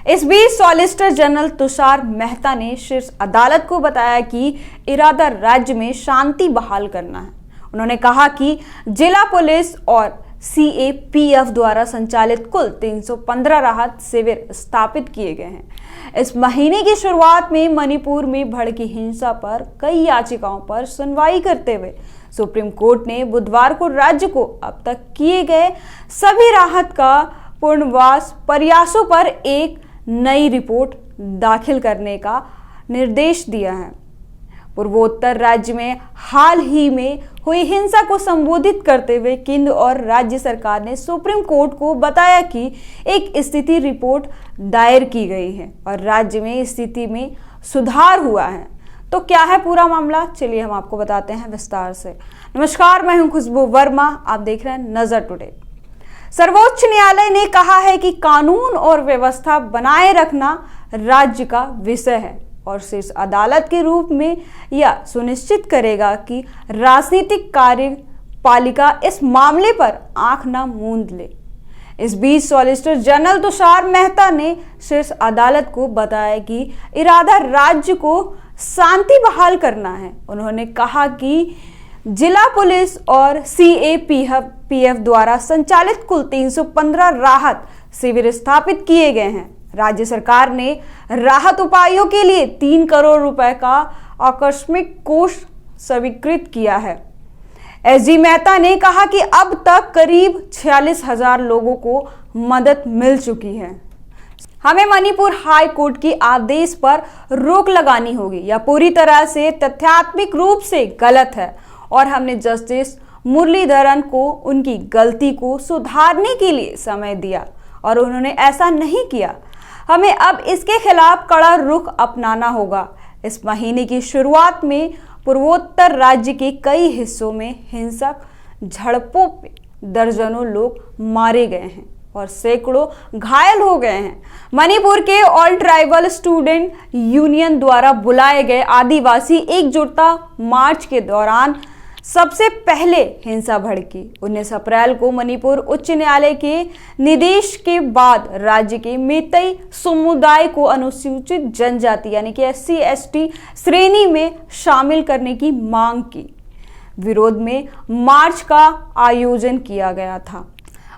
इस बीच solicitor general Tushar Mehta ने शीर्ष अदालत को बताया कि इरादा राज्य में शांति बहाल करना है। उन्होंने कहा कि जिला पुलिस और सीएपीएफ द्वारा संचालित कुल 315 राहत शिविर स्थापित किए गए हैं। इस महीने की शुरुआत में मणिपुर में भड़की हिंसा पर कई याचिकाओं पर सुनवाई करते हुए सुप्रीम कोर्ट ने बुधवार को राज्य को अब तक किए गए सभी राहत का पुनर्वास प्रयासों पर एक नई रिपोर्ट दाखिल करने का निर्देश दिया है। पूर्वोत्तर राज्य में हाल ही में हुई हिंसा को संबोधित करते हुए केंद्र और राज्य सरकार ने सुप्रीम कोर्ट को बताया कि एक स्थिति रिपोर्ट दायर की गई है और राज्य में स्थिति में सुधार हुआ है। तो क्या है पूरा मामला, चलिए हम आपको बताते हैं विस्तार से। नमस्कार, मैं हूं खुशबू वर्मा, आप देख रहे हैं नजर टुडे। सर्वोच्च न्यायालय ने कहा है कि कानून और व्यवस्था बनाए रखना राज्य का विषय है और शीर्ष अदालत के रूप में यह सुनिश्चित करेगा कि राजनीतिक कार्यपालिका इस मामले पर आंख न मूंद ले। इस बीच सॉलिसिटर जनरल तुषार मेहता ने शीर्ष अदालत को बताया कि इरादा राज्य को शांति बहाल करना है। उन्होंने कहा कि जिला पुलिस और सीएपीएफ द्वारा संचालित कुल 315 राहत शिविर स्थापित किए गए हैं। राज्य सरकार ने राहत उपायों के लिए 3 करोड़ रुपए का आकस्मिक कोष स्वीकृत किया है। एसजी मेहता ने कहा कि अब तक करीब 46,000 लोगों को मदद मिल चुकी है। हमें मणिपुर हाई कोर्ट के आदेश पर रोक लगानी होगी। यह पूरी तरह से तथ्यात्मक रूप से गलत है और हमने जस्टिस मुरलीधरन को उनकी गलती को सुधारने के लिए समय दिया और उन्होंने ऐसा नहीं किया। हमें अब इसके खिलाफ कड़ा रुख अपनाना होगा। इस महीने की शुरुआत में पूर्वोत्तर राज्य के कई हिस्सों में हिंसक झड़पों में दर्जनों लोग मारे गए हैं और सैकड़ों घायल हो गए हैं। मणिपुर के ऑल ट्राइबल स्टूडेंट यूनियन द्वारा बुलाए गए आदिवासी एकजुटता मार्च के दौरान सबसे पहले हिंसा भड़की। 19 अप्रैल को मणिपुर उच्च न्यायालय के निर्देश के बाद राज्य के मेतई समुदाय को अनुसूचित जनजाति यानी कि SC/ST श्रेणी में शामिल करने की मांग की विरोध में मार्च का आयोजन किया गया था।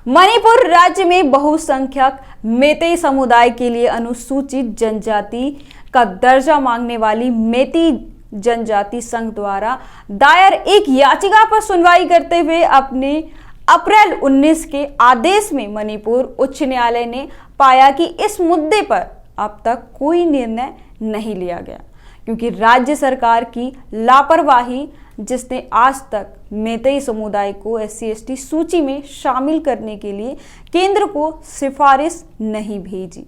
मणिपुर राज्य में बहुसंख्यक मेतई समुदाय के लिए अनुसूचित जनजाति का दर्जा मांगने वाली मेतई जनजाति संघ द्वारा दायर एक याचिका पर सुनवाई करते हुए अपने अप्रैल 19 के आदेश में मणिपुर उच्च न्यायालय ने पाया कि इस मुद्दे पर अब तक कोई निर्णय नहीं लिया गया क्योंकि राज्य सरकार की लापरवाही जिसने आज तक मेतई समुदाय को SC/ST सूची में शामिल करने के लिए केंद्र को सिफारिश नहीं भेजी।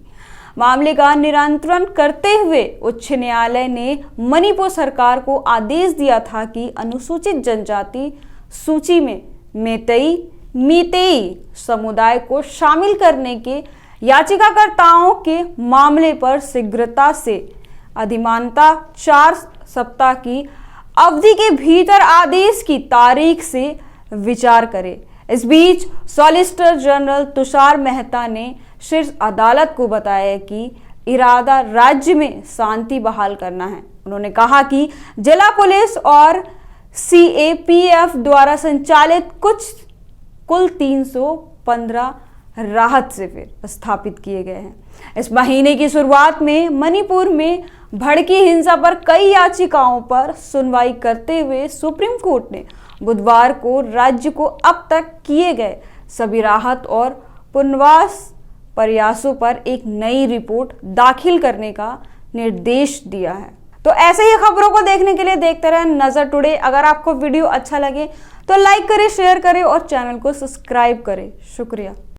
मामले का निराकरण करते हुए उच्च न्यायालय ने मणिपुर सरकार को आदेश दिया था कि अनुसूचित जनजाति सूची में मेतई समुदाय को शामिल करने के याचिकाकर्ताओं के मामले पर शीघ्रता से अधिमानता 4 सप्ताह की अवधि के भीतर आदेश की तारीख से विचार करे। इस बीच सॉलिसिटर जनरल तुषार मेहता ने शीर्ष अदालत को बताया कि इरादा राज्य में शांति बहाल करना है। उन्होंने कहा कि जिला पुलिस और सीएपीएफ द्वारा संचालित कुल 315 राहत शिविर स्थापित किए गए हैं। इस महीने की शुरुआत में मणिपुर में भड़की हिंसा पर कई याचिकाओं पर सुनवाई करते हुए सुप्रीम कोर्ट ने बुधवार को राज्य को अब तक किए गए सभी राहत और पुनर्वास प्रयासों पर एक नई रिपोर्ट दाखिल करने का निर्देश दिया है। तो ऐसे ही खबरों को देखने के लिए देखते रहें नजर टुडे। अगर आपको वीडियो अच्छा लगे तो लाइक करें, शेयर करें और चैनल को सब्सक्राइब करें। शुक्रिया।